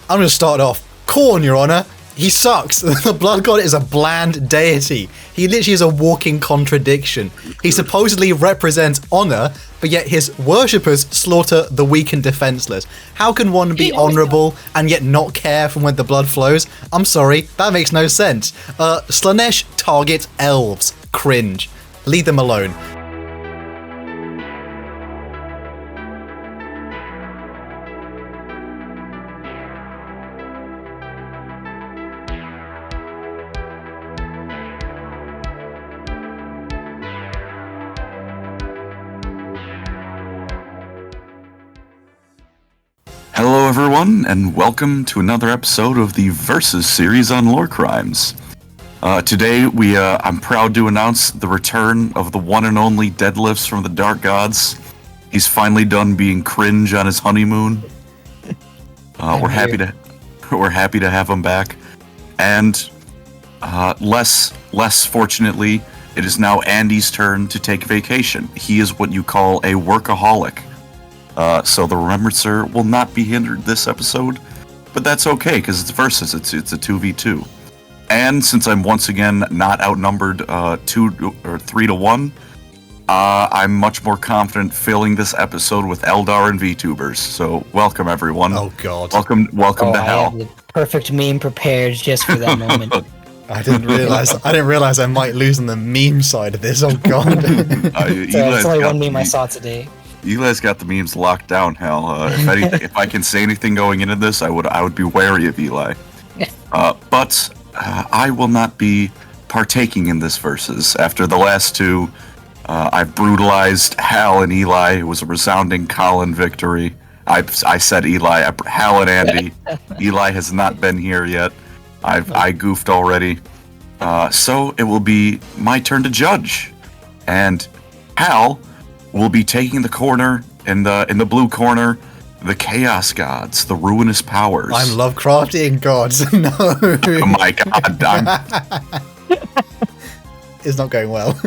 I'm going to start off. Khorne, Your Honor. He sucks. The Blood God is a bland deity. He literally is a walking contradiction. He supposedly represents honor, but yet his worshippers slaughter the weak and defenseless. How can one be honorable and yet not care from when the blood flows? I'm sorry, that makes no sense. Slaanesh targets elves. Cringe. Leave them alone. Hello everyone, and welcome to another episode of the Versus series on Lorecrimes. Today, I'm proud to announce the return of the one and only Deadlifts from the Dark Gods. He's finally done being cringe on his honeymoon. We're happy to have him back. And less fortunately, it is now Andy's turn to take vacation. He is what you call a workaholic. So the Remembrancer will not be hindered this episode, but that's okay because it's Versus. It's a 2v2, and since I'm once again not outnumbered 2 or 3 to 1, I'm much more confident filling this episode with Eldar and VTubers. So welcome everyone. Oh God. Welcome to hell. I have the perfect meme prepared just for that moment. I didn't realize I might lose on the meme side of this. Oh God. It's only one meme I saw today. Eli's got the memes locked down, Hal. If I can say anything going into this, I would be wary of Eli. But I will not be partaking in this Versus. After the last two, I've brutalized Hal and Eli. It was a resounding Colin victory. I said Eli, Hal and Andy. Eli has not been here yet. I goofed already. So it will be my turn to judge. And Hal will be taking the corner in the blue corner, the Chaos Gods, the ruinous powers. I'm Lovecraftian gods. No. Oh my God, It's not going well.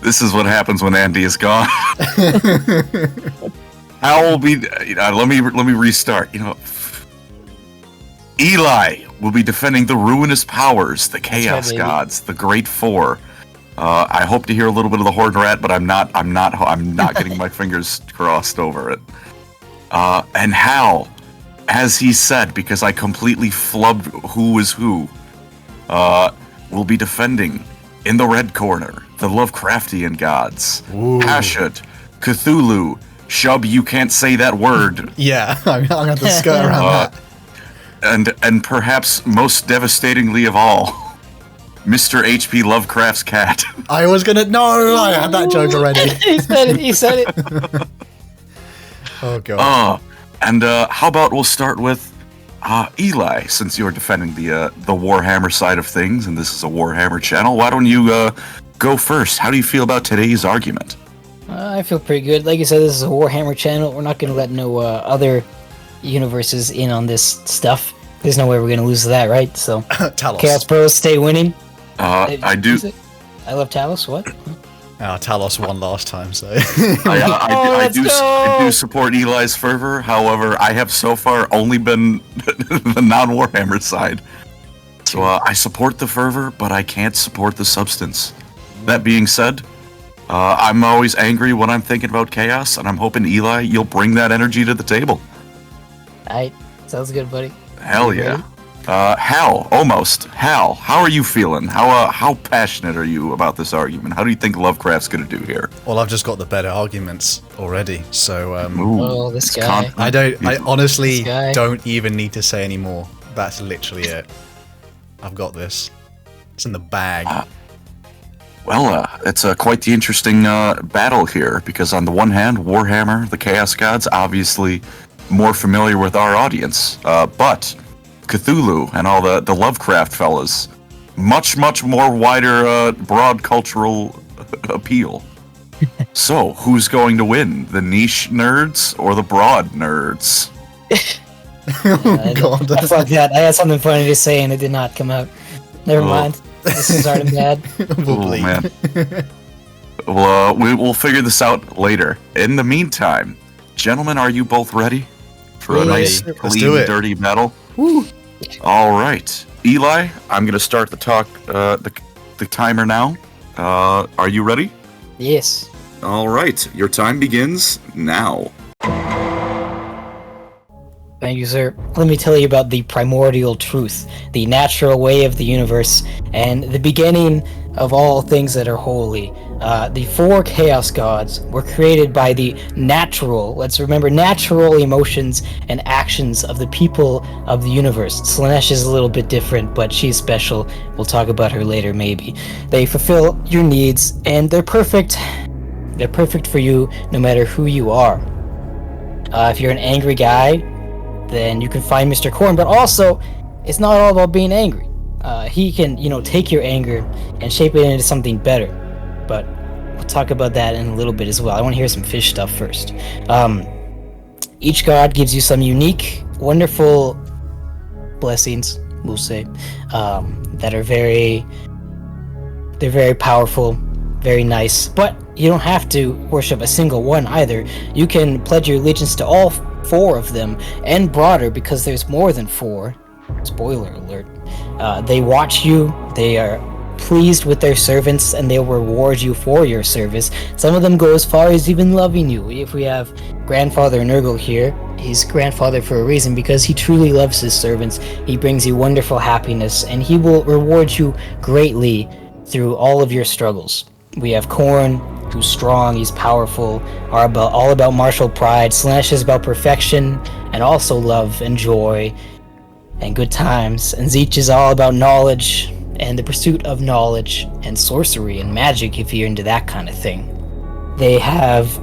This is what happens when Andy is gone. Hal will be. Let me restart. Eli will be defending the ruinous powers, the Chaos Gods, the Great Four. I hope to hear a little bit of the Horned Rat, but I'm not getting my fingers crossed over it. And Hal, as he said, because I completely flubbed who is who, will be defending in the red corner the Lovecraftian gods. Hashut, CTHULHU, Shub, you can't say that word. Yeah, I'm gonna have to skirt around that. And perhaps most devastatingly of all, Mr. H.P. Lovecraft's cat. I was gonna. No, I had that joke already. He said it. Oh God. And how about we'll start with Eli, since you're defending the Warhammer side of things, and this is a Warhammer channel. Why don't you go first? How do you feel about today's argument? I feel pretty good. Like you said, this is a Warhammer channel. We're not going to let no other universes in on this stuff. There's no way we're going to lose to that, right? So, Talos. Chaos Bros, stay winning. I do. I love Talos. What? Talos won last time, so. I do support Eli's fervor. However, I have so far only been the non-Warhammer side. So I support the fervor, but I can't support the substance. That being said, I'm always angry when I'm thinking about chaos, and I'm hoping, Eli, you'll bring that energy to the table. Alright, sounds good, buddy. Hell yeah. Hal, almost. Hal, how are you feeling? How passionate are you about this argument? How do you think Lovecraft's gonna do here? Well, I've just got the better arguments already, so This guy. I honestly don't even need to say any more. That's literally it. I've got this. It's in the bag. It's quite the interesting battle here, because on the one hand, Warhammer, the Chaos Gods, obviously more familiar with our audience, but CTHULHU and all the Lovecraft fellas, much more wider, broad cultural appeal. So, who's going to win? The niche nerds or the broad nerds? God. Fuck that. I had something funny to say and it did not come out. Never mind. This is already bad. Oh, man. Well, we'll figure this out later. In the meantime, gentlemen, are you both ready? for a nice, Let's clean, do it. dirty battle? Woo! All right, Eli, I'm gonna start the timer now. Are you ready? Yes. All right, your time begins now. Thank you, sir. Let me tell you about the primordial truth, the natural way of the universe, and the beginning of all things that are holy. The 4 chaos gods were created by the natural, let's remember, natural emotions and actions of the people of the universe. Slanesh is a little bit different, but she's special. We'll talk about her later, maybe. They fulfill your needs, and they're perfect. They're perfect for you, no matter who you are. If you're an angry guy, then you can find Mr. Corn, but also, it's not all about being angry. He can, take your anger and shape it into something better. But we'll talk about that in a little bit as well. I want to hear some fish stuff first. Each god gives you some unique, wonderful blessings, we'll say, that are very powerful, very nice. But you don't have to worship a single one either. You can pledge your allegiance to all 4 of them, and broader, because there's more than 4. Spoiler alert. They watch you, they are pleased with their servants, and they'll reward you for your service. Some of them go as far as even loving you. If we have Grandfather Nurgle here, he's grandfather for a reason, because he truly loves his servants. He brings you wonderful happiness, and he will reward you greatly through all of your struggles. We have Korn, who's strong, he's powerful, all about martial pride. Slanesh is about perfection, and also love and joy, and good times. And Zeech is all about knowledge, and the pursuit of knowledge, and sorcery, and magic, if you're into that kind of thing. They have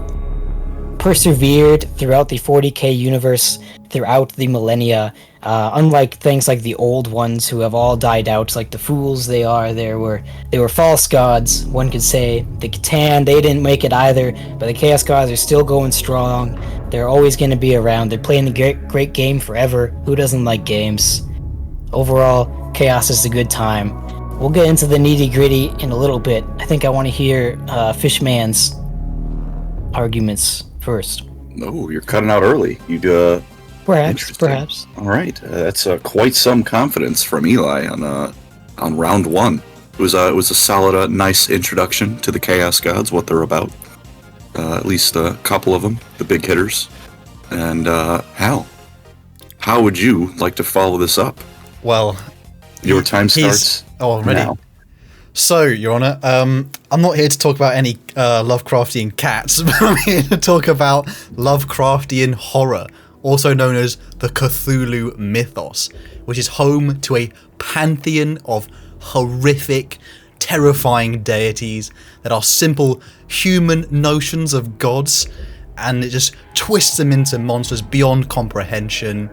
persevered throughout the 40k universe, throughout the millennia, unlike things like the old ones who have all died out, like the fools they are. They were false gods, one could say. The Catan, they didn't make it either, but the Chaos Gods are still going strong. They're always going to be around. They're playing the great game forever. Who doesn't like games? Overall, Chaos is a good time. We'll get into the nitty-gritty in a little bit. I think I want to hear Fishman's arguments first. Oh, you're cutting out early. Perhaps. All right, that's quite some confidence from Eli on round 1. It was a solid, nice introduction to the Chaos Gods, what they're about. At least a couple of them, the big hitters. And Hal, how would you like to follow this up? Well, your time starts. Ready. Now. So, Your Honor, I'm not here to talk about any Lovecraftian cats, but I'm here to talk about Lovecraftian horror, also known as the CTHULHU mythos, which is home to a pantheon of horrific, terrifying deities that are simple human notions of gods, and it just twists them into monsters beyond comprehension.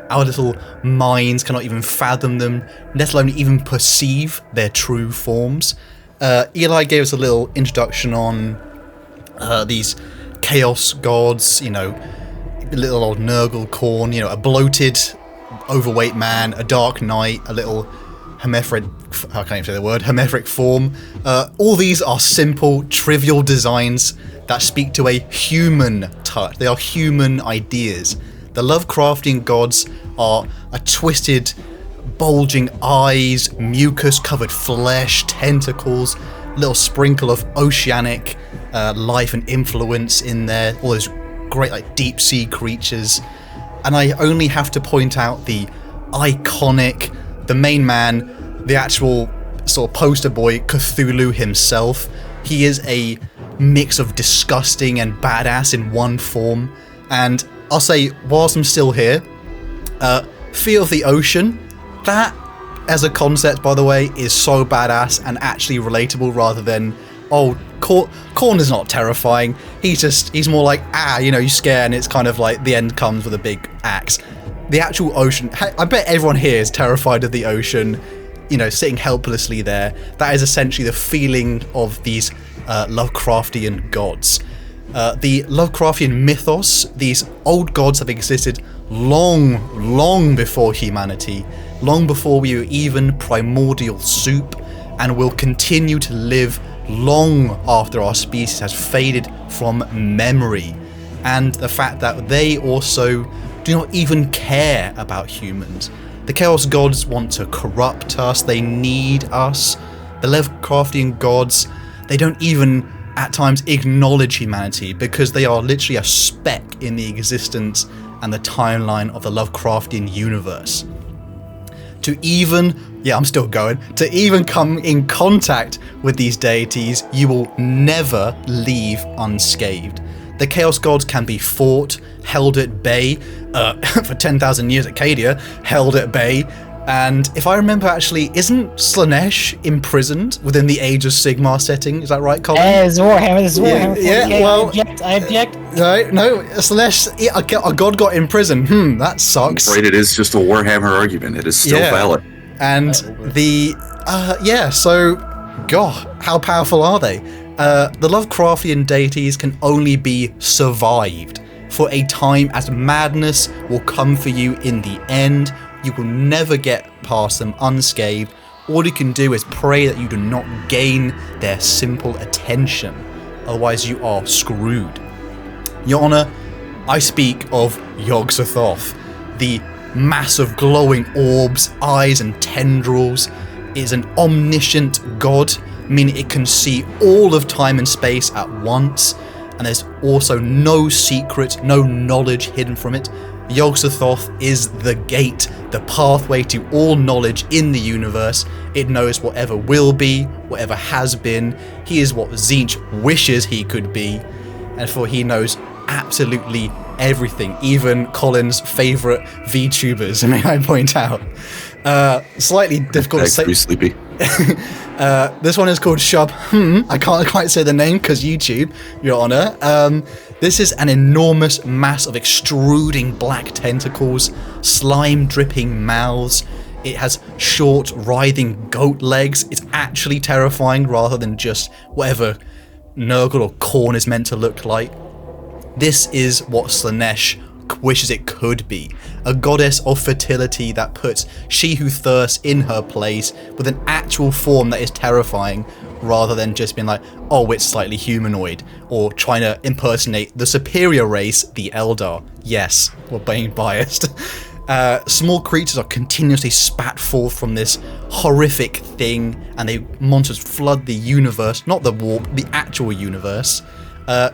Our little minds cannot even fathom them, let alone even perceive their true forms. Eli gave us a little introduction on these chaos gods, little old Nurgle Korn, a bloated, overweight man, a dark knight, a little hemephric form. All these are simple, trivial designs that speak to a human touch. They are human ideas. The Lovecraftian gods are a twisted, bulging eyes, mucus-covered flesh, tentacles, little sprinkle of oceanic life and influence in there, all those great deep-sea creatures. And I only have to point out the iconic, the main man, the actual sort of poster boy, CTHULHU himself. He is a mix of disgusting and badass in one form. And I'll say, whilst I'm still here, Fear of the Ocean, that as a concept, by the way, is so badass and actually relatable rather than, Korn is not terrifying. He's more like, you scare and it's kind of like the end comes with a big axe. The actual ocean, I bet everyone here is terrified of the ocean, sitting helplessly there. That is essentially the feeling of these Lovecraftian gods. The Lovecraftian mythos, these old gods have existed long before humanity, long before we were even primordial soup, and will continue to live long after our species has faded from memory. And the fact that they also do not even care about humans. The Chaos Gods want to corrupt us, they need us. The Lovecraftian gods, they don't even at times acknowledge humanity because they are literally a speck in the existence and the timeline of the Lovecraftian universe. To even come in contact with these deities, you will never leave unscathed. The Chaos Gods can be fought, held at bay, for 10,000 years Acadia, held at bay, and if I remember actually, isn't Slaanesh imprisoned within the Age of Sigmar setting? Is that right, Colin? This is Warhammer, Yeah, well... I object. No, Slaanesh, a god got imprisoned. That sucks. I'm afraid it is just a Warhammer argument. It is still valid. And so, God, how powerful are they? The Lovecraftian deities can only be survived for a time, as madness will come for you in the end. You will never get past them unscathed. All you can do is pray that you do not gain their simple attention. Otherwise you are screwed. Your Honor, I speak of Yog-Sothoth. The mass of glowing orbs, eyes and tendrils is an omniscient god, meaning it can see all of time and space at once, and there's also no secret, no knowledge hidden from it. Yog-Sothoth is the gate, the pathway to all knowledge in the universe. It knows whatever will be, whatever has been. He is what Tzeentch wishes he could be, and for he knows absolutely everything, even Colin's favourite VTubers, may I point out. Slightly difficult to say. Pretty sleepy. This one is called Shub. I can't quite say the name because YouTube, Your Honor. This is an enormous mass of extruding black tentacles, slime dripping mouths. It has short, writhing goat legs. It's actually terrifying rather than just whatever Nurgle or Khorne is meant to look like. This is what Slaanesh wishes it could be. A goddess of fertility that puts she who thirsts in her place with an actual form that is terrifying rather than just being like, oh, it's slightly humanoid, or trying to impersonate the superior race, the Eldar. Yes, we're being biased. Small creatures are continuously spat forth from this horrific thing, and monsters flood the universe, not the warp, the actual universe.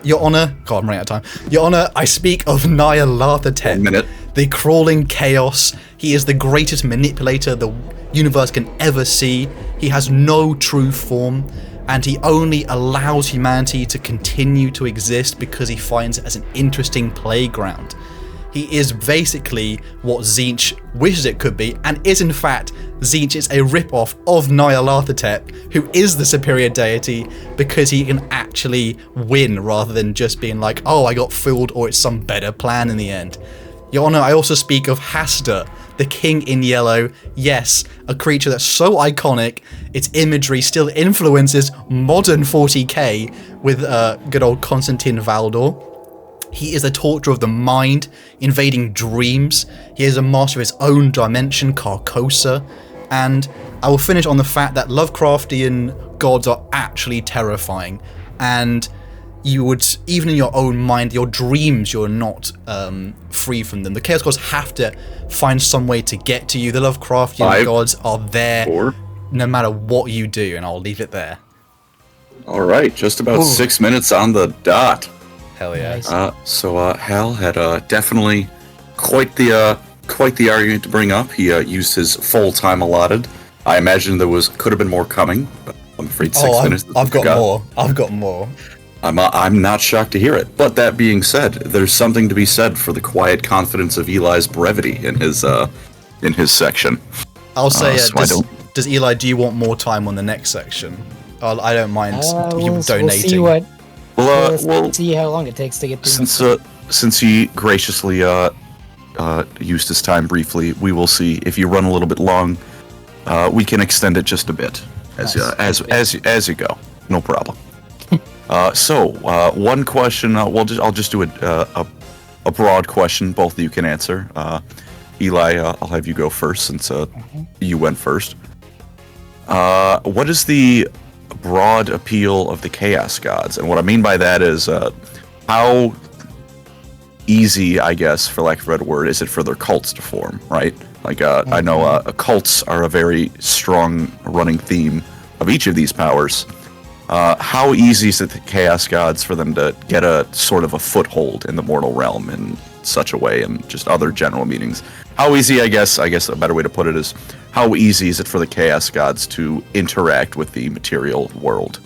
Your Honor, God, I'm running out of time. Your Honor, I speak of Nyarlathotep, 1 minute. the crawling chaos. He is the greatest manipulator the universe can ever see. He has no true form, and he only allows humanity to continue to exist because he finds it as an interesting playground. He is basically what Tzeentch wishes it could be, and is in fact, Tzeentch is a rip-off of Nyarlathotep, who is the superior deity, because he can actually win rather than just being like, oh, I got fooled, or it's some better plan in the end. Your Honor, I also speak of Hastur, the King in Yellow. Yes, a creature that's so iconic, its imagery still influences modern 40k with good old Constantine Valdor. He is a torturer of the mind, invading dreams. He is a master of his own dimension, Carcosa. And I will finish on the fact that Lovecraftian gods are actually terrifying. And you would, even in your own mind, your dreams, you're not free from them. The Chaos Gods have to find some way to get to you. The Lovecraftian gods are there no matter what you do, and I'll leave it there. All right, just about 6 minutes on the dot. Hell yeah. Nice. So Hal had definitely quite the argument to bring up. He used his full time allotted. I imagine there could have been more coming, but I'm afraid 6 minutes. I've got more. I'm not shocked to hear it. But that being said, there's something to be said for the quiet confidence of Eli's brevity in his section. I'll say, does Eli? Do you want more time on the next section? I don't mind you donating. We'll see how long it takes to get through. Since he graciously used his time briefly, we will see. If you run a little bit long, we can extend it just a bit as you go. No problem. So one question. I'll just do a broad question. Both of you can answer. Eli, I'll have you go first since you went first. What is the broad appeal of the Chaos Gods? And what I mean by that is how easy, I guess, for lack of a better word, is it for their cults to form, right? Like, I know cults are a very strong running theme of each of these powers. How easy is it to Chaos Gods for them to get a sort of a foothold in the mortal realm in such a way, and just other general meanings? How easy, I guess a better way to put it is, how easy is it for the Chaos Gods to interact with the material world?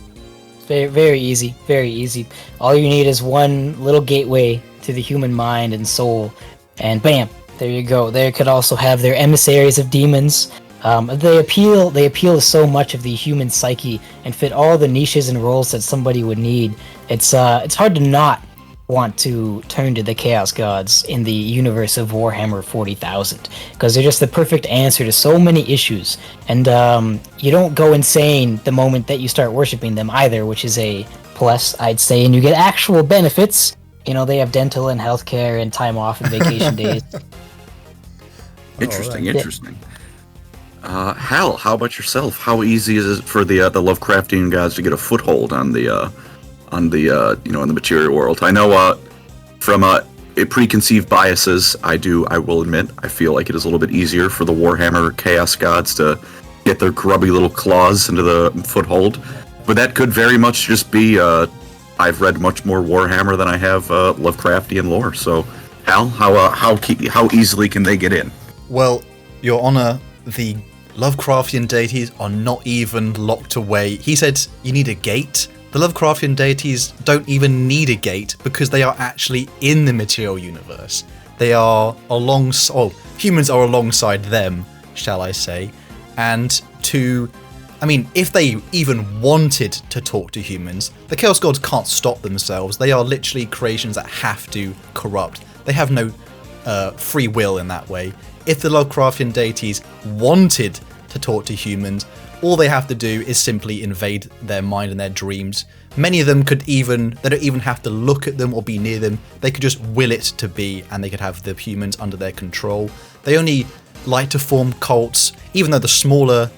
Very, very easy, very easy. All you need is one little gateway to the human mind and soul, and bam, there you go. They could also have their emissaries of demons. They appeal to so much of the human psyche and fit all the niches and roles that somebody would need. It's hard to not want to turn to the Chaos Gods in the universe of Warhammer 40,000, because they're just the perfect answer to so many issues, and you don't go insane the moment that you start worshiping them either, which is a plus, I'd say, and you get actual benefits. You know, they have dental and healthcare and time off and vacation days. Interesting. Hal, how about yourself? How easy is it for the Lovecraftian gods to get a foothold on the in the material world? I know from preconceived biases, I will admit, I feel like it is a little bit easier for the Warhammer Chaos Gods to get their grubby little claws into the foothold, but that could very much just be I've read much more Warhammer than I have Lovecraftian lore. So, Hal, how easily can they get in? Well, Your Honor, the Lovecraftian deities are not even locked away. He said you need a gate. The Lovecraftian deities don't even need a gate because they are actually in the material universe. They are humans are alongside them, shall I say. And if they even wanted to talk to humans, the Chaos Gods can't stop themselves. They are literally creations that have to corrupt. They have no free will in that way. If the Lovecraftian deities wanted to talk to humans, all they have to do is simply invade their mind and their dreams. Many of them they don't even have to look at them or be near them. They could just will it to be, and they could have the humans under their control. They only like to form cults, even though the smaller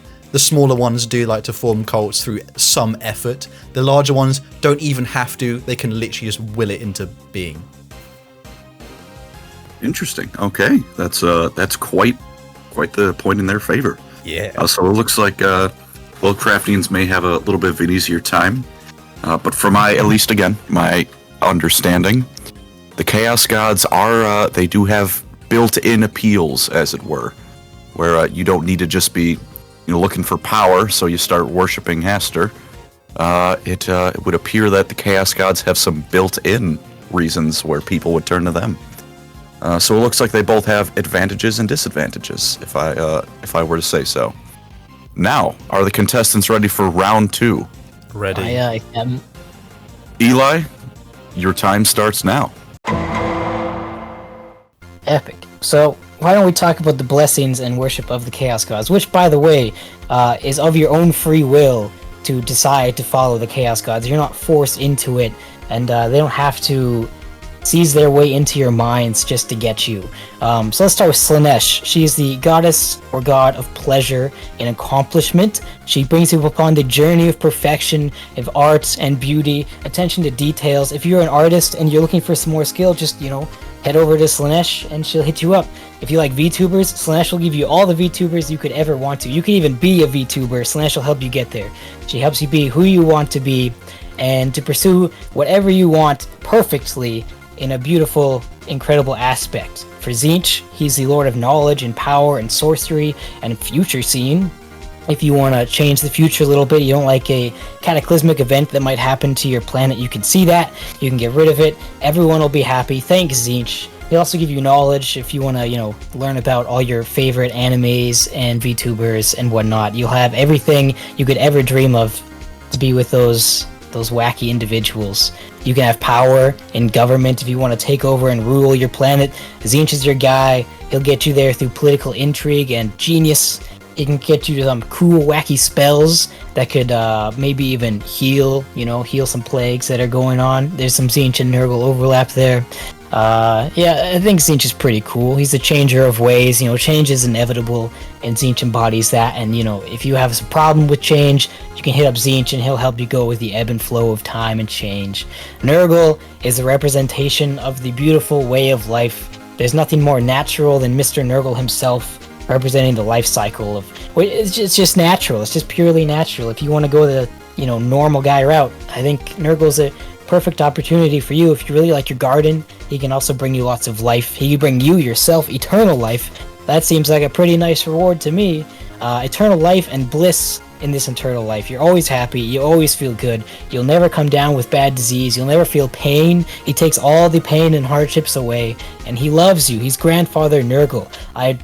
ones do like to form cults through some effort. The larger ones don't even have to. They can literally just will it into being. Interesting. Okay, that's quite the point in their favor. Yeah. So it looks like Lovecraftians may have a little bit of an easier time, but from my understanding, the Chaos Gods they do have built-in appeals, as it were, where you don't need to just be looking for power, so you start worshipping Haster. It would appear that the Chaos Gods have some built-in reasons where people would turn to them. So it looks like they both have advantages and disadvantages, if I were to say so. Now, are the contestants ready for round 2? Ready. I am. Eli, your time starts now. Epic. So, why don't we talk about the blessings and worship of the Chaos Gods, which, by the way, is of your own free will to decide to follow the Chaos Gods. You're not forced into it, and they don't have to seize their way into your minds just to get you. So let's start with Slaanesh. She is the goddess or god of pleasure and accomplishment. She brings you upon the journey of perfection, of arts and beauty, attention to details. If you're an artist and you're looking for some more skill, just, head over to Slaanesh and she'll hit you up. If you like VTubers, Slaanesh will give you all the VTubers you could ever want to. You can even be a VTuber. Slaanesh will help you get there. She helps you be who you want to be and to pursue whatever you want perfectly in a beautiful, incredible aspect. For Tzeentch, he's the lord of knowledge and power and sorcery and future seeing. If you want to change the future a little bit, you don't like a cataclysmic event that might happen to your planet, you can see that, you can get rid of it, everyone will be happy. Thanks, Tzeentch. He'll also give you knowledge if you want to, learn about all your favorite animes and VTubers and whatnot. You'll have everything you could ever dream of to be with those wacky individuals. You can have power in government if you want to take over and rule your planet. Tzeentch is your guy. He'll get you there through political intrigue and genius. He can get you to some cool, wacky spells that could maybe even heal some plagues that are going on. There's some Tzeentch and Nurgle overlap there. Yeah, I think Tzeentch is pretty cool. He's a changer of ways. Change is inevitable, and Tzeentch embodies that. And, if you have a problem with change, you can hit up Tzeentch, and he'll help you go with the ebb and flow of time and change. Nurgle is a representation of the beautiful way of life. There's nothing more natural than Mr. Nurgle himself, representing the life cycle of... It's just natural. It's just purely natural. If you want to go the, normal guy route, I think Nurgle's a perfect opportunity for you. If you really like your garden, he can also bring you lots of life. He can bring you yourself eternal life. That seems like a pretty nice reward to me. Eternal life and bliss in this eternal life. You're always happy. You always feel good. You'll never come down with bad disease. You'll never feel pain. He takes all the pain and hardships away, and he loves you. He's Grandfather Nurgle. I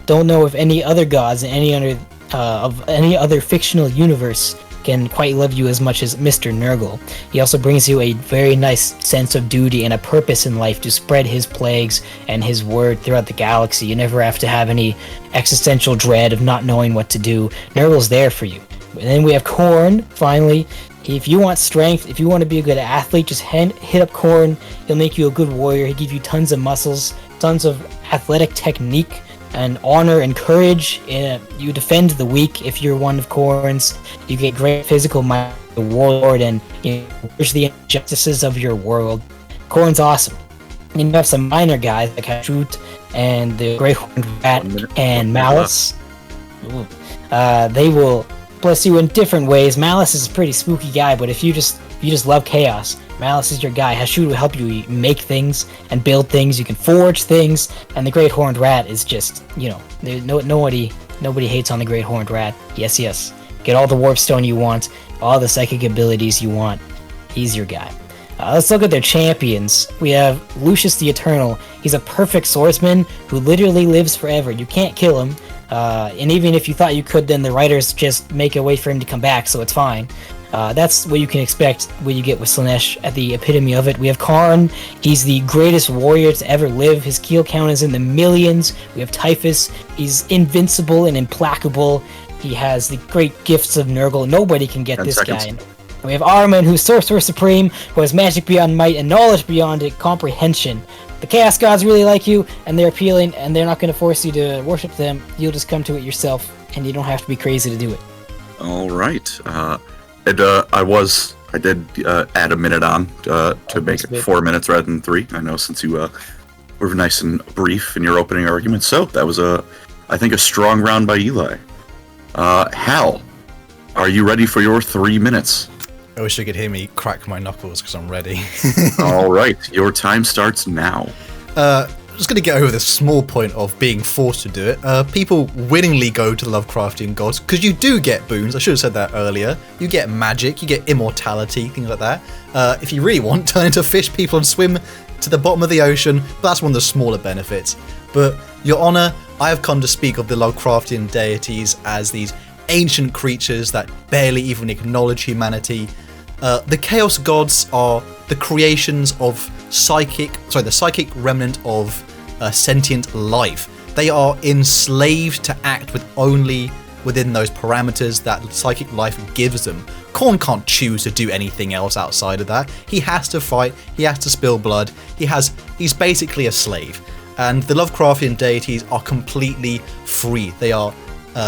don't know if any other gods in any other fictional universe can quite love you as much as Mr. Nurgle. He also brings you a very nice sense of duty and a purpose in life to spread his plagues and his word throughout the galaxy. You never have to have any existential dread of not knowing what to do. Nurgle's there for you. And then we have Khorne, finally. If you want strength, if you want to be a good athlete, just hit up Khorne. He'll make you a good warrior. He'll give you tons of muscles, tons of athletic technique, and honor and courage. You defend the weak if you're one of Khorne's. You get great physical might, the warlord, and push the injustices of your world. Khorne's awesome. And you have some minor guys like Hashut and the Great Horned Rat and Malice. They will bless you in different ways. Malice is a pretty spooky guy, but if you just love chaos, Malice is your guy. Hashut will help you make things and build things. You can forge things, and the Great Horned Rat is just, nobody hates on the Great Horned Rat. Yes. Get all the warp stone you want, all the psychic abilities you want. He's your guy. Let's look at their champions. We have Lucius the Eternal. He's a perfect swordsman who literally lives forever. You can't kill him. And even if you thought you could, then the writers just make a way for him to come back, so it's fine. That's what you can expect when you get with Slaanesh at the epitome of it. We have Karn. He's the greatest warrior to ever live. His kill count is in the millions. We have Typhus. He's invincible and implacable. He has the great gifts of Nurgle. Nobody can get this guy. And we have Armin, who's Sorcerer Supreme, who has magic beyond might and knowledge beyond it, comprehension. The Chaos Gods really like you, and they're appealing, and they're not going to force you to worship them. You'll just come to it yourself, and you don't have to be crazy to do it. All right. I did add a minute on to make it 4 minutes rather than 3. I know, since you were nice and brief in your opening argument. So that was I think a strong round by Eli. Hal, are you ready for your 3 minutes? I wish you could hear me crack my knuckles because I'm ready. All right, your time starts now. Just going to get over the small point of being forced to do it. People willingly go to the Lovecraftian gods because you do get boons. I should have said that earlier. You get magic, you get immortality, things like that. If you really want, turn into fish people and swim to the bottom of the ocean. But that's one of the smaller benefits. But, Your Honor, I have come to speak of the Lovecraftian deities as these ancient creatures that barely even acknowledge humanity. The Chaos Gods are the creations of the psychic remnant of sentient life. They are enslaved to act with only within those parameters that psychic life gives them. Khorne can't choose to do anything else outside of that. He has to fight, he has to spill blood, he's basically a slave. And the Lovecraftian deities are completely free. They are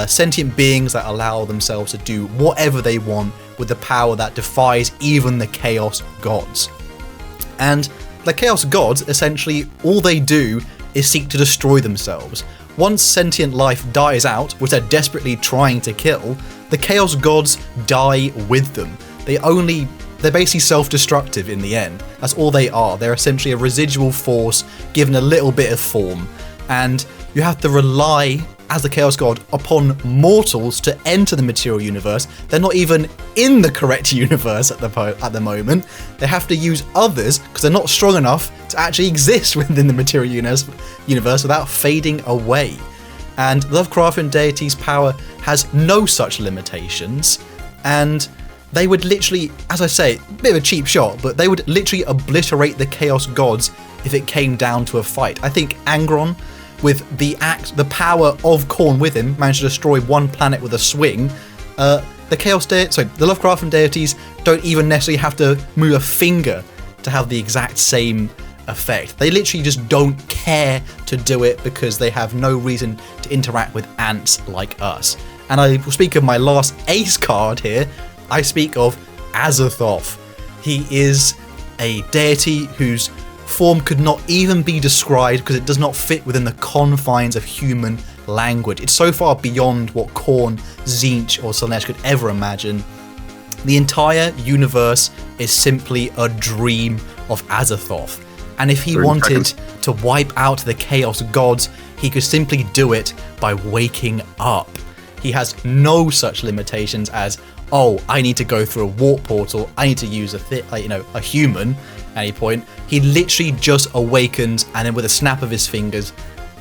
sentient beings that allow themselves to do whatever they want with the power that defies even the Chaos Gods. And the Chaos Gods, essentially, all they do is seek to destroy themselves. Once sentient life dies out, which they're desperately trying to kill, the Chaos Gods die with them. They're basically self-destructive in the end. That's all they are. They're essentially a residual force given a little bit of form. And you have to rely, as the Chaos God, upon mortals to enter the material universe. They're not even in the correct universe at the moment. They have to use others because they're not strong enough to actually exist within the material universe without fading away. And Lovecraftian deity's power has no such limitations, and they would literally, as I say, a bit of a cheap shot, but they would literally obliterate the Chaos Gods if it came down to a fight. I think Angron, with the power of Khorne with him, managed to destroy one planet with a swing. The Lovecraftian deities don't even necessarily have to move a finger to have the exact same effect. They literally just don't care to do it because they have no reason to interact with ants like us. And I will speak of my last ace card here. I speak of Azathoth. He is a deity whose form could not even be described because it does not fit within the confines of human language. It's so far beyond what Khorne, Tzeentch, or Slaanesh could ever imagine. The entire universe is simply a dream of Azathoth. And if he wanted to wipe out the Chaos Gods, he could simply do it by waking up. He has no such limitations as, oh, I need to go through a warp portal, I need to use a human at any point. He literally just awakens, and then with a snap of his fingers,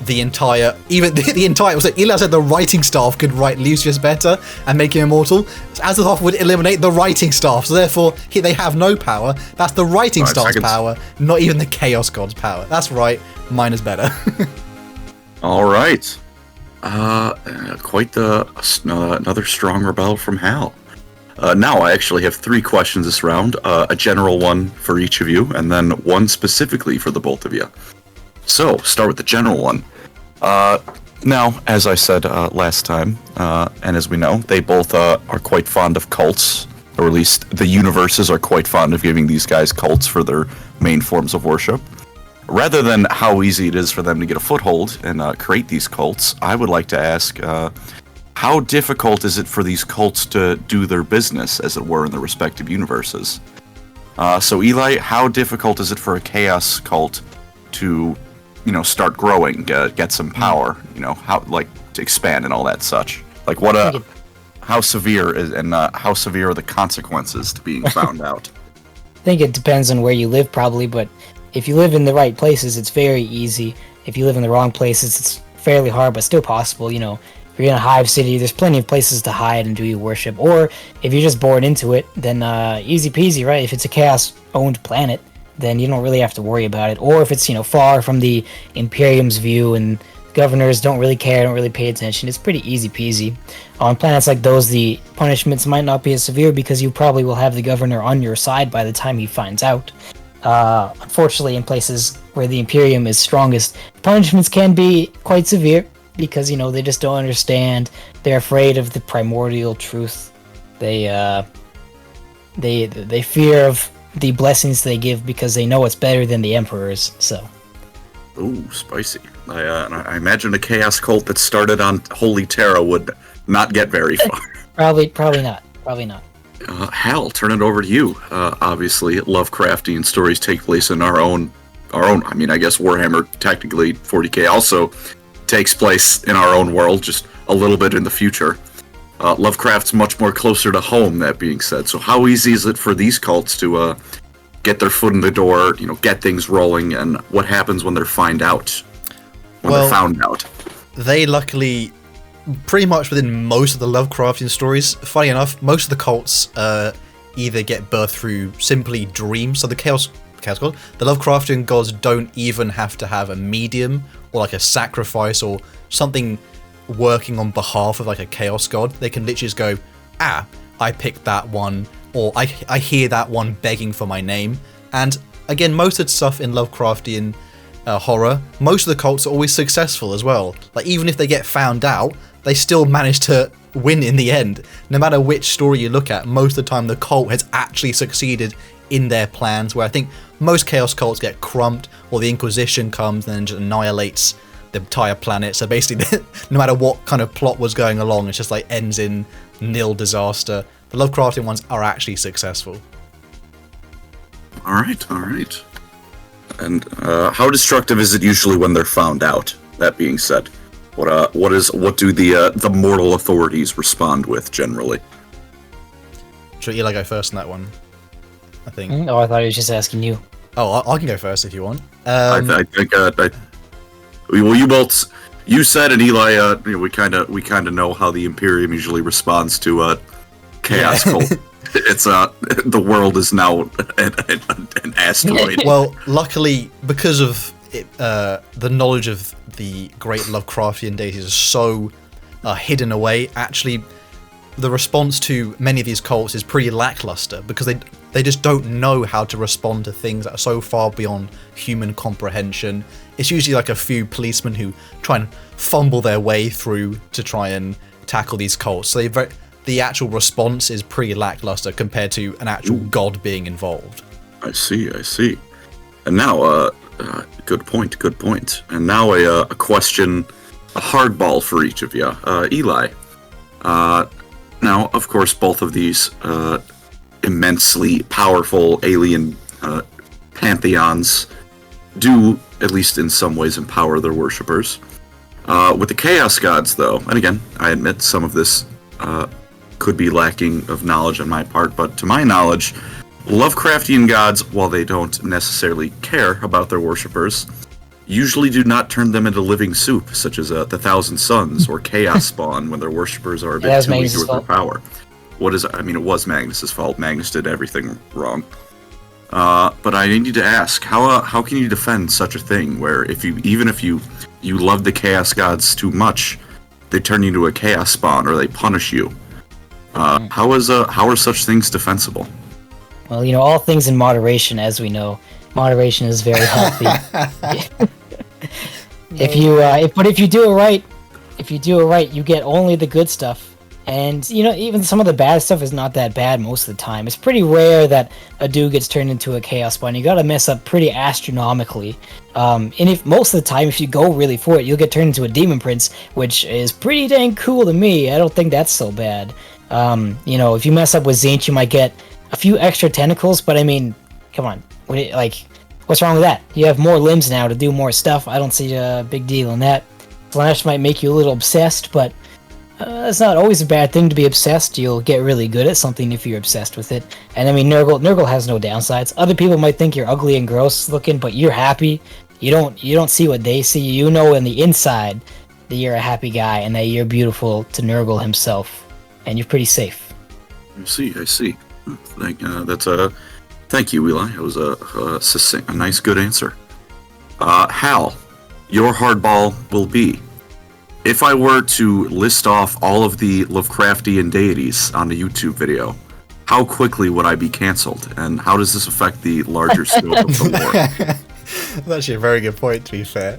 Eli said the writing staff could write Lucius better and make him immortal. Azathoth would eliminate the writing staff, so therefore they have no power. That's the writing staff's power, not even the Chaos God's power. That's right, mine is better. All right. Quite another strong rebel from Hal. Now I actually have 3 questions this round, a general one for each of you, and then one specifically for the both of you. So, start with the general one. Now, as I said last time, and as we know, they both are quite fond of cults, or at least the universes are quite fond of giving these guys cults for their main forms of worship. Rather than how easy it is for them to get a foothold and create these cults, I would like to ask, how difficult is it for these cults to do their business, as it were, in their respective universes? So, Eli, how difficult is it for a chaos cult to, start growing, get some power, how, to expand and all that such? How severe are the consequences to being found out? I think it depends on where you live, probably, but if you live in the right places, it's very easy. If you live in the wrong places, it's fairly hard, but still possible. If you're in a hive city, there's plenty of places to hide and do your worship. Or if you're just born into it, then easy peasy, right? If it's a chaos-owned planet, then you don't really have to worry about it. Or if it's, far from the Imperium's view and governors don't really care, don't really pay attention, it's pretty easy peasy. On planets like those, the punishments might not be as severe because you probably will have the governor on your side by the time he finds out. Unfortunately, in places where the Imperium is strongest, punishments can be quite severe because, they just don't understand. They're afraid of the primordial truth. They fear of the blessings they give because they know it's better than the Emperor's, so. Ooh, spicy. I imagine a chaos cult that started on Holy Terra would not get very far. Probably not. Hal, turn it over to you. Obviously, Lovecraftian stories take place in our own. I guess Warhammer, technically 40k, also takes place in our own world, just a little bit in the future. Lovecraft's much more closer to home, that being said. So how easy is it for these cults to get their foot in the door, get things rolling, and what happens when they're found out? They luckily, pretty much within most of the Lovecraftian stories, funny enough, most of the cults either get birthed through simply dreams. So the Chaos God, the Lovecraftian gods don't even have to have a medium or like a sacrifice or something working on behalf of like a Chaos God. They can literally just go, I picked that one, or I hear that one begging for my name. And again, most of the stuff in Lovecraftian horror, most of the cults are always successful as well. Like, even if they get found out, they still manage to win in the end. No matter which story you look at, most of the time the cult has actually succeeded in their plans, where I think most chaos cults get crumped, or the Inquisition comes and then just annihilates the entire planet. So basically, no matter what kind of plot was going along, it's just like ends in nil disaster. The Lovecraftian ones are actually successful. All right. And how destructive is it usually when they're found out? That being said, what do the mortal authorities respond with generally? Should Eli go first on that one? I think. Oh, I thought he was just asking you. Oh, I can go first if you want. I think. Well, you said, and Eli, we kind of know how the Imperium usually responds to chaos cult. It's the world is now an asteroid. Well, luckily, because of the knowledge of the great Lovecraftian deities is so hidden away, actually, the response to many of these cults is pretty lackluster, because They just don't know how to respond to things that are so far beyond human comprehension. It's usually like a few policemen who try and fumble their way through to try and tackle these cults. So the actual response is pretty lackluster compared to an actual god being involved. I see. And now, good point. And now a question, a hardball for each of you. Eli, now, of course, both of these immensely powerful alien pantheons do, at least in some ways, empower their worshippers. With the Chaos Gods, though, and again, I admit some of this could be lacking of knowledge on my part, but to my knowledge, Lovecraftian gods, while they don't necessarily care about their worshippers, usually do not turn them into living soup, such as the Thousand Suns or Chaos Spawn, when their worshippers are a bit too weak with their power. It was Magnus's fault. Magnus did everything wrong. But I need to ask, how can you defend such a thing, where even if you love the Chaos Gods too much, they turn you into a Chaos Spawn or they punish you? How are such things defensible? Well, all things in moderation, as we know. Moderation is very healthy. If you do it right, you get only the good stuff. And, even some of the bad stuff is not that bad most of the time. It's pretty rare that a dude gets turned into a Chaos Spawn. You gotta mess up pretty astronomically. And if most of the time, if you go really for it, you'll get turned into a Demon Prince, which is pretty dang cool to me. I don't think that's so bad. If you mess up with Zinch, you might get a few extra tentacles, but come on. What's wrong with that? You have more limbs now to do more stuff. I don't see a big deal in that. Slash might make you a little obsessed, but it's not always a bad thing to be obsessed. You'll get really good at something if you're obsessed with it. And Nurgle has no downsides. Other people might think you're ugly and gross looking, but you're happy. You don't see what they see. You know in the inside that you're a happy guy and that you're beautiful to Nurgle himself, and you're pretty safe. I see. Thank you, Eli. It was a nice, good answer. Hal, your hardball will be, if I were to list off all of the Lovecraftian deities on the YouTube video, how quickly would I be canceled, and how does this affect the larger scope of the lore? That's actually a very good point, to be fair.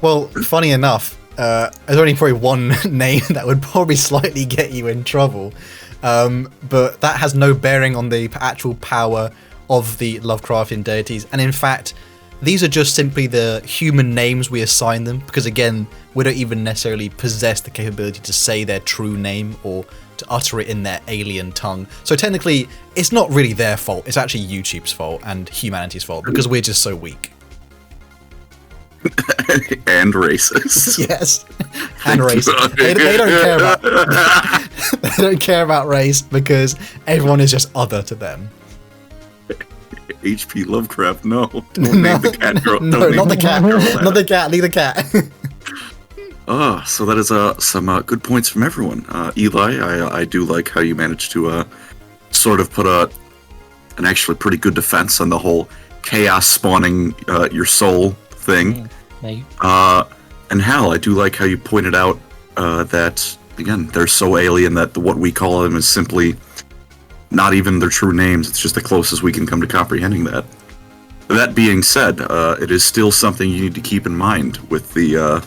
Well, funny enough, there's only probably one name that would probably slightly get you in trouble, but that has no bearing on the actual power of the Lovecraftian deities, and in fact, these are just simply the human names we assign them, because again, we don't even necessarily possess the capability to say their true name or to utter it in their alien tongue. So technically, it's not really their fault, it's actually YouTube's fault and humanity's fault, because we're just so weak. And racist. Yes, and racist. They don't care about they don't care about race because everyone is just other to them. H.P. Lovecraft, no. Don't name the cat girl. No, not the cat girl. Not the cat, leave the cat. So that is some good points from everyone. Eli, I do like how you managed to sort of put an actually pretty good defense on the whole chaos spawning your soul thing. And Hal, I do like how you pointed out that, again, they're so alien that what we call them is simply not even their true names. It's just the closest we can come to comprehending that. That being said, it is still something you need to keep in mind with the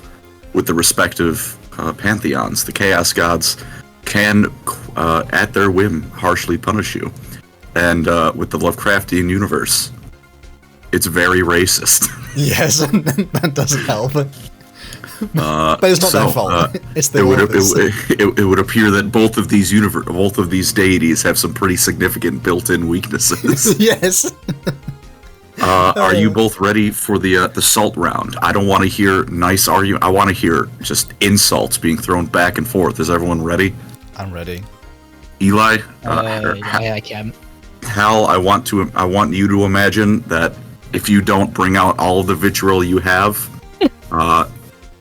respective pantheons. The Chaos Gods can, at their whim, harshly punish you. And with the Lovecraftian universe, it's very racist. Yes, that doesn't help. But it's not their fault. It's their it would appear that both of these deities have some pretty significant built-in weaknesses. Yes. Are you both ready for the salt round? I don't want to hear nice argument. I want to hear just insults being thrown back and forth. Is everyone ready? I'm ready. Eli, I can. Hal, I want you to imagine that if you don't bring out all of the vitriol you have,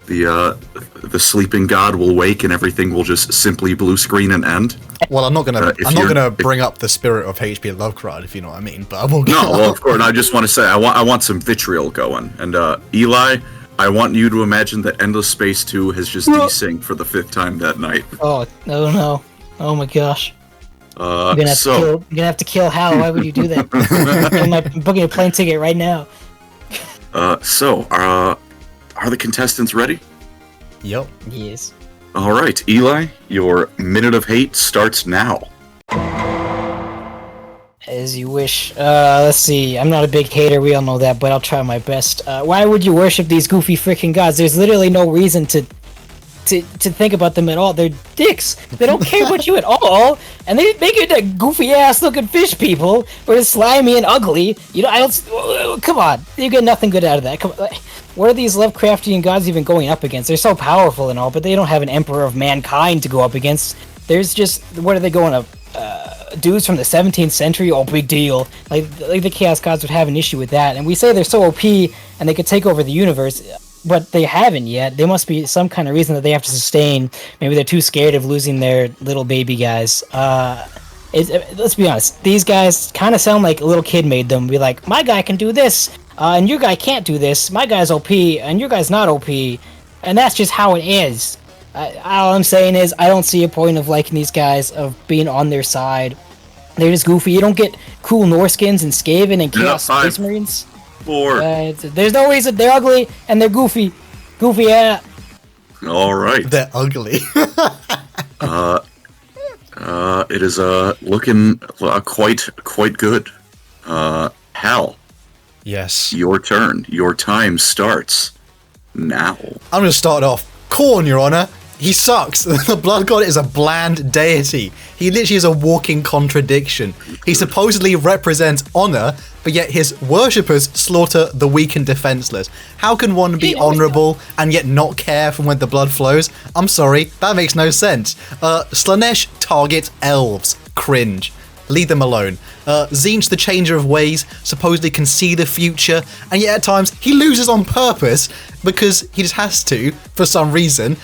the sleeping god will wake and everything will just simply blue screen and end. Well, I'm not gonna bring up the spirit of H.P. Lovecraft, if you know what I mean. But I will. No, well, of course. I just want to say I want some vitriol going. And Eli, I want you to imagine that Endless Space 2 has just desynced for the 5th time that night. Oh no! Oh my gosh! You're gonna have to kill Hal. Why would you do that? I'm booking a plane ticket right now. Are the contestants ready? Yep. Yes. All right, Eli, your minute of hate starts now. As you wish. Let's see. I'm not a big hater. We all know that, but I'll try my best. Why would you worship these goofy freaking gods? There's literally no reason to think about them at all. They're dicks. They don't care about you at all, and they make it that goofy ass looking fish people, where it's slimy and ugly. You know, I don't. Come on, you get nothing good out of that. Come on. What are these Lovecraftian gods even going up against? They're so powerful and all, but they don't have an emperor of mankind to go up against. There's just, what are they going up? Dudes from the 17th century? Oh, big deal. Like the Chaos Gods would have an issue with that. And we say they're so OP and they could take over the universe, but they haven't yet. There must be some kind of reason that they have to sustain. Maybe they're too scared of losing their little baby guys. Let's be honest. These guys kind of sound like a little kid made them. Be like, my guy can do this, and your guy can't do this. My guy's OP, and your guy's not OP. And that's just how it is. All I'm saying is, I don't see a point of liking these guys, of being on their side. They're just goofy. You don't get cool Norskins and Skaven and Chaos Space Marines. 4. There's no reason. They're ugly and they're goofy. Goofy, yeah. All right. They're ugly. It is looking quite good. Hal. Yes. Your turn. Your time starts now. I'm going to start off. Khorne, Your Honor. He sucks. The Blood God is a bland deity. He literally is a walking contradiction. He supposedly represents honor, but yet his worshippers slaughter the weak and defenseless. How can one be honorable and yet not care from when the blood flows? I'm sorry, that makes no sense. Slanesh target elves. Cringe. Leave them alone. Tzeentch, the changer of ways, supposedly can see the future, and yet at times he loses on purpose because he just has to for some reason.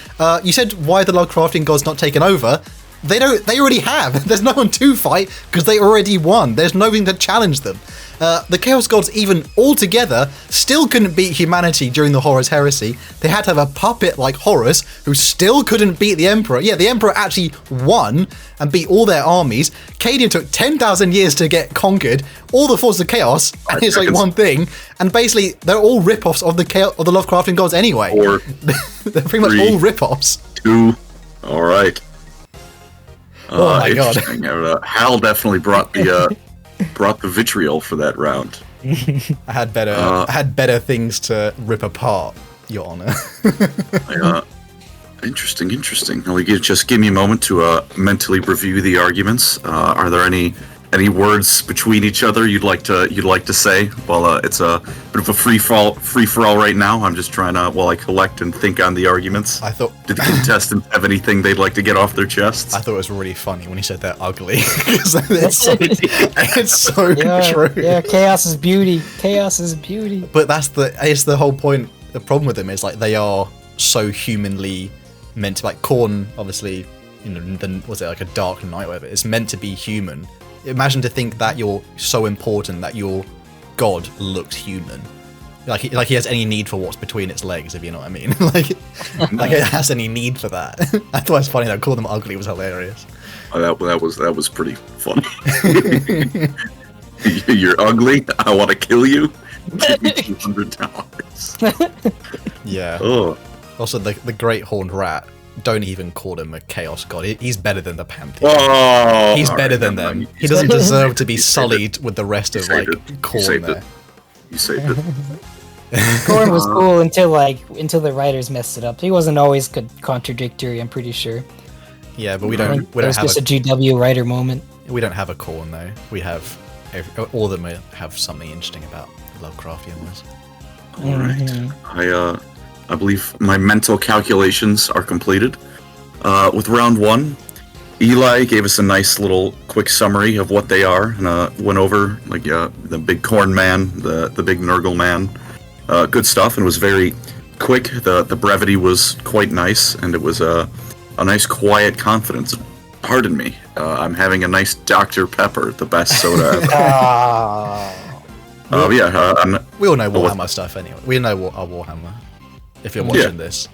You said why the Lovecraftian gods not taken over? They already have. There's no one to fight because they already won. There's nothing to challenge them. The Chaos Gods, even altogether, still couldn't beat humanity during the Horus Heresy. They had to have a puppet like Horus, who still couldn't beat the Emperor. Yeah, the Emperor actually won and beat all their armies. Cadian took 10,000 years to get conquered. All the forces of chaos, and it's like one thing. And basically, they're all rip-offs of the Lovecraftian gods anyway. 4. They're pretty much all rip-offs. 2. All right. Oh my god. Hal definitely brought the vitriol for that round. I had better things to rip apart, Your Honor. Interesting. Well, just give me a moment to mentally review the arguments. Are there any words between each other you'd like to say? Well, it's a bit of a free for all right now. I'm just trying to, while I collect and think on the arguments. Did the contestants have anything they'd like to get off their chests? I thought it was really funny when he said they're ugly. it's so true. Yeah, chaos is beauty. Chaos is beauty. But it's the whole point. The problem with them is like they are so humanly meant to, like Khorne, obviously, you know, was it like a dark knight or whatever? It's meant to be human. Imagine to think that you're so important that your god looks human. Like he has any need for what's between its legs, if you know what I mean. like it has any need for that. I thought it was funny that call them ugly was hilarious. Oh, that was pretty funny. You're ugly. I want to kill you. Give me $200. Yeah. Oh. Also, the Great Horned Rat. Don't even call him a chaos god. He's better than the Pantheon. Oh, he's better than them. He doesn't deserve to be sullied with the rest of like Khorne there. You saved it. Khorne was cool until the writers messed it up. He wasn't always contradictory, I'm pretty sure. Yeah, but we don't have just a GW writer moment. We don't have a Khorne though. We have all of them have something interesting about Lovecraftian. All right. I believe my mental calculations are completed. With round 1, Eli gave us a nice little quick summary of what they are, and went over the big corn man, the big Nurgle man. Good stuff, and it was very quick. The brevity was quite nice, and it was a nice quiet confidence. Pardon me, I'm having a nice Dr. Pepper, the best soda ever. We all know Warhammer stuff anyway. We know our Warhammer. If you're watching this,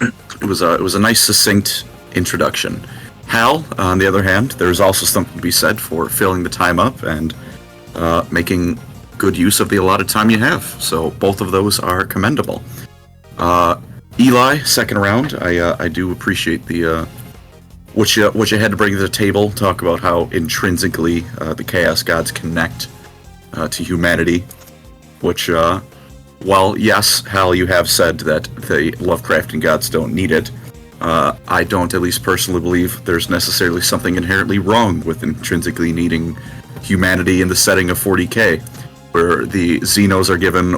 it was a nice succinct introduction. Hal, on the other hand, there's also something to be said for filling the time up and making good use of the allotted time you have. So both of those are commendable. Eli, second round, I do appreciate the what you had to bring to the table. Talk about how intrinsically the Chaos Gods connect to humanity. Which, while yes, Hal, you have said that the Lovecraftian gods don't need it. I don't, at least personally, believe there's necessarily something inherently wrong with intrinsically needing humanity in the setting of 40k, where the Xenos are given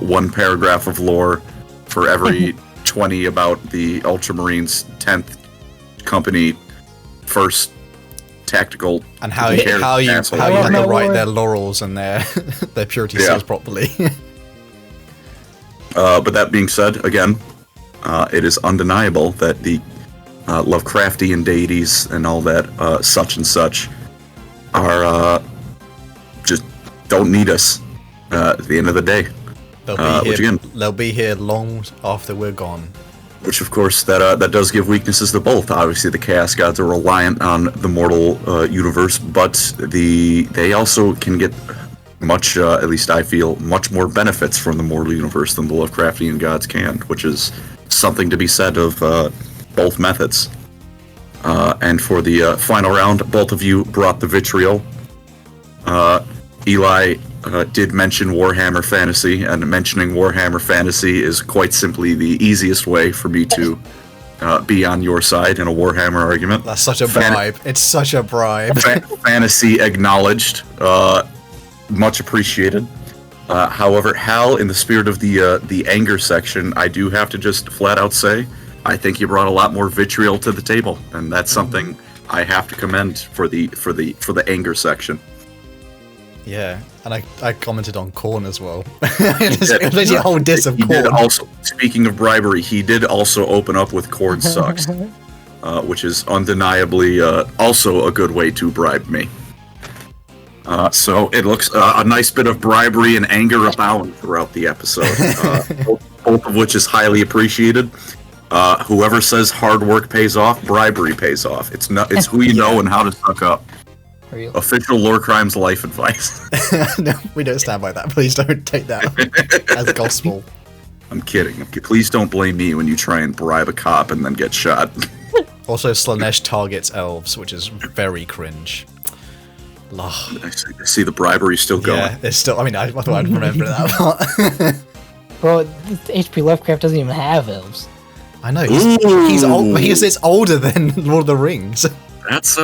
one paragraph of lore for every 20 about the Ultramarines' 10th Company, 1st Tactical, and how you have to write their laurels and their purity seals properly. But that being said, again, it is undeniable that the Lovecraftian deities and all that such and such are just don't need us at the end of the day. They'll be here long after we're gone. Which, of course, that does give weaknesses to both. Obviously, the Chaos Gods are reliant on the mortal universe, but they also can get much, at least I feel, much more benefits from the mortal universe than the Lovecraftian gods can, which is something to be said of both methods. And for the final round, both of you brought the vitriol. Eli did mention Warhammer Fantasy, and mentioning Warhammer Fantasy is quite simply the easiest way for me to be on your side in a Warhammer argument. That's such a bribe. It's such a bribe. Fantasy acknowledged. Much appreciated. However, Hal, in the spirit of the anger section, I do have to just flat out say, I think you brought a lot more vitriol to the table, and that's something I have to commend for the anger section. Yeah, and I commented on Korn as well. It was basically a whole diss of Korn. Also, speaking of bribery, he did also open up with Korn sucks, which is undeniably also a good way to bribe me. So it looks a nice bit of bribery and anger abound throughout the episode, both of which is highly appreciated. Whoever says hard work pays off, bribery pays off. It's who you know and how to suck up. Official Lorecrimes life advice. No, we don't stand by that. Please don't take that as gospel. I'm kidding. Please don't blame me when you try and bribe a cop and then get shot. Also, Slanesh targets elves, which is very cringe. I see the bribery still going. Yeah, it's still. I mean, I thought I'd remember that part. Bro, H.P. Lovecraft doesn't even have elves. I know. He's old. It's older than Lord of the Rings. That's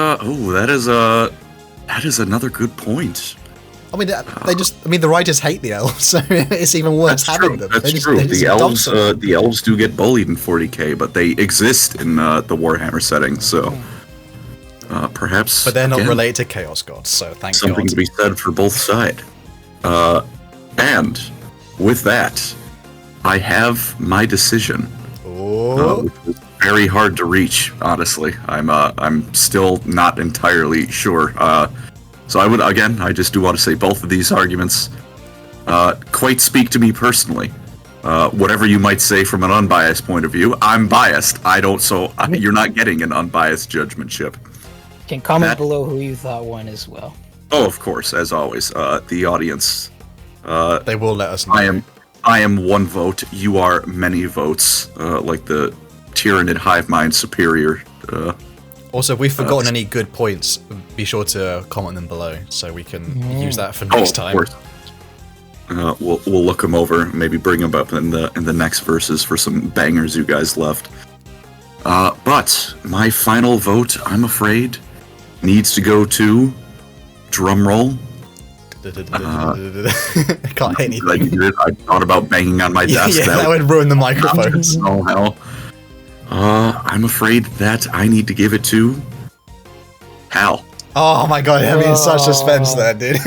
that is another good point. I mean, the writers hate the elves, so it's even worse having them. That's true. The elves do get bullied in 40k, but they exist in the Warhammer setting, so perhaps. But they're not related to Chaos Gods, so thank God. Something to be said for both sides. And with that, I have my decision. Which is very hard to reach, honestly. I'm still not entirely sure. So I just do want to say both of these arguments quite speak to me personally. Whatever you might say from an unbiased point of view, I'm biased. You're not getting an unbiased judgmentship. You can comment below who you thought won as well. Oh, of course, as always. The audience. They will let us know. I am one vote. You are many votes. Like the Tyranid hive mind superior. Also, if we've forgotten any good points, be sure to comment them below so we can use that for next time. Of course. We'll look them over, maybe bring them up in the next verses for some bangers you guys left. But my final vote, I'm afraid, needs to go to drumroll. I can't hit anything. I thought about banging on my desk. Yeah, that would ruin the microphones. Oh hell. I'm afraid that I need to give it to Hal. Oh my god, I'm in such suspense there, dude.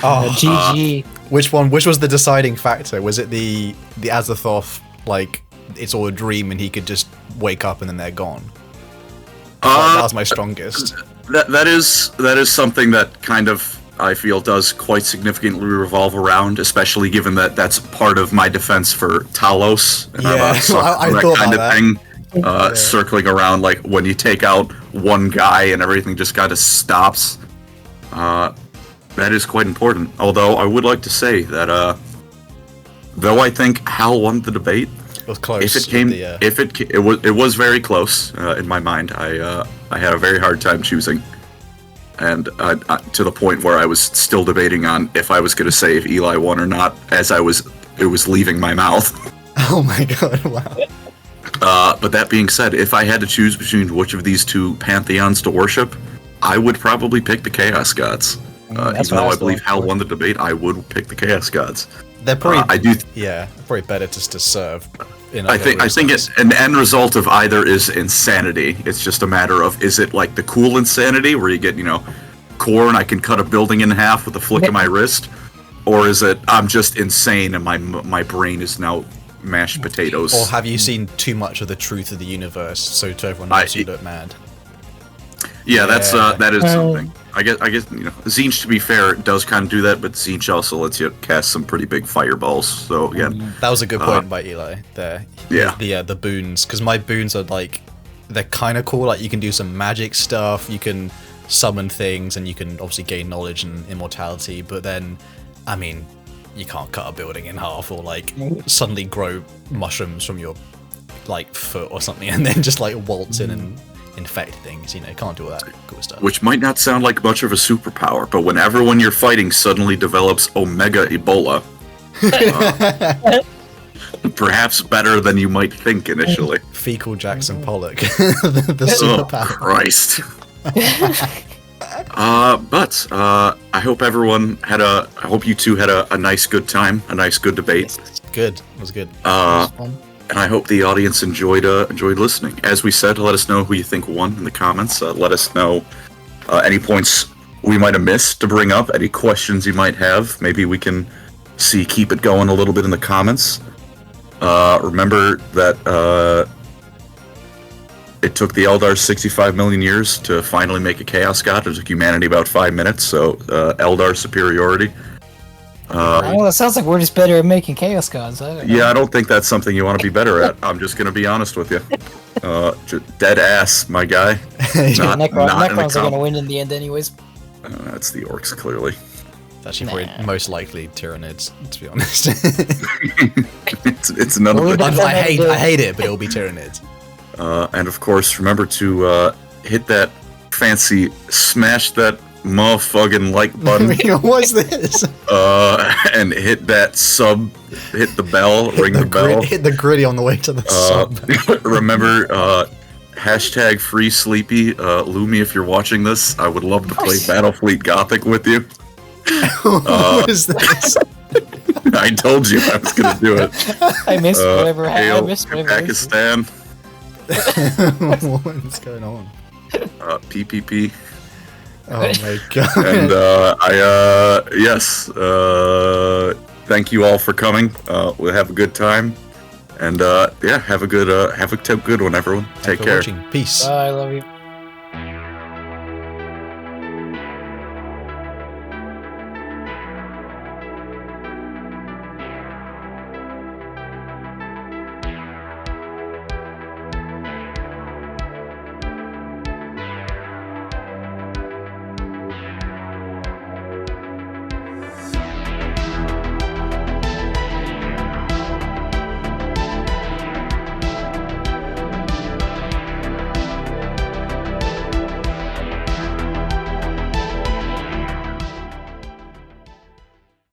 GG. Which was the deciding factor? Was it the Azathoth, like, it's all a dream and he could just wake up and then they're gone? That was my strongest. That is something that kind of, I feel, does quite significantly revolve around, especially given that that's part of my defense for Talos. And yeah, I thought kind about of thing. circling around, like when you take out one guy and everything just kind of stops. That is quite important. Although I would like to say that, though I think Hal won the debate, It was close. if it was very close in my mind. I had a very hard time choosing, and to the point where I was still debating on if I was going to say if Eli won or not as it was leaving my mouth. Oh my god! Wow. But that being said, if I had to choose between which of these two pantheons to worship, I would probably pick the Chaos Gods. Even though I believe Hal won the debate, I would pick the Chaos Gods. They're probably they're probably better just to serve. I think it's an end result of either is insanity. It's just a matter of, is it like the cool insanity where you get, corn, I can cut a building in half with a flick of my wrist, or is it I'm just insane and my brain is now mashed potatoes? Or have you seen too much of the truth of the universe, so to everyone else you look mad? Yeah, that is something. I guess Tzeentch, to be fair, does kind of do that, but Tzeentch also lets you cast some pretty big fireballs. So again, that was a good point by Eli there. Yeah, the boons, because my boons are like, they're kind of cool. Like you can do some magic stuff, you can summon things, and you can obviously gain knowledge and immortality. But then, I mean, you can't cut a building in half or like suddenly grow mushrooms from your like foot or something, and then just like waltz in and infect things. Can't do all that cool stuff. Which might not sound like much of a superpower, but when everyone you're fighting suddenly develops Omega Ebola, perhaps better than you might think initially. Fecal Jackson Pollock, the superpower. Oh, Christ. But I hope I hope you two had a nice good time, a nice good debate. Good. It was good. And I hope the audience enjoyed listening. As we said, let us know who you think won in the comments. Let us know any points we might have missed to bring up, any questions you might have. Maybe we can keep it going a little bit in the comments. Remember that it took the Eldar 65 million years to finally make a Chaos God. It took humanity about 5 minutes, so Eldar superiority. Well, it sounds like we're just better at making Chaos Gods. I don't think that's something you want to be better at. I'm just going to be honest with you. Dead ass, my guy. Necrons are going to win in the end anyways. That's the Orcs, clearly. It's actually probably most likely Tyranids, to be honest. it's none of the... I hate it, but it'll be Tyranids. And of course, remember to hit that fancy, smash that motherfucking like button. What's this? And hit that sub, hit the bell, ring the bell. Hit the gritty on the way to the sub. Remember, hashtag free sleepy. Lumi, if you're watching this, I would love to play Battlefleet Gothic with you. What is this? I told you I was gonna do it. I missed whatever. I missed whatever. Pakistan. What's going on? PPP. Oh my god. And thank you all for coming. We'll have a good time. And have a good one, everyone. Take care. Peace. I love you.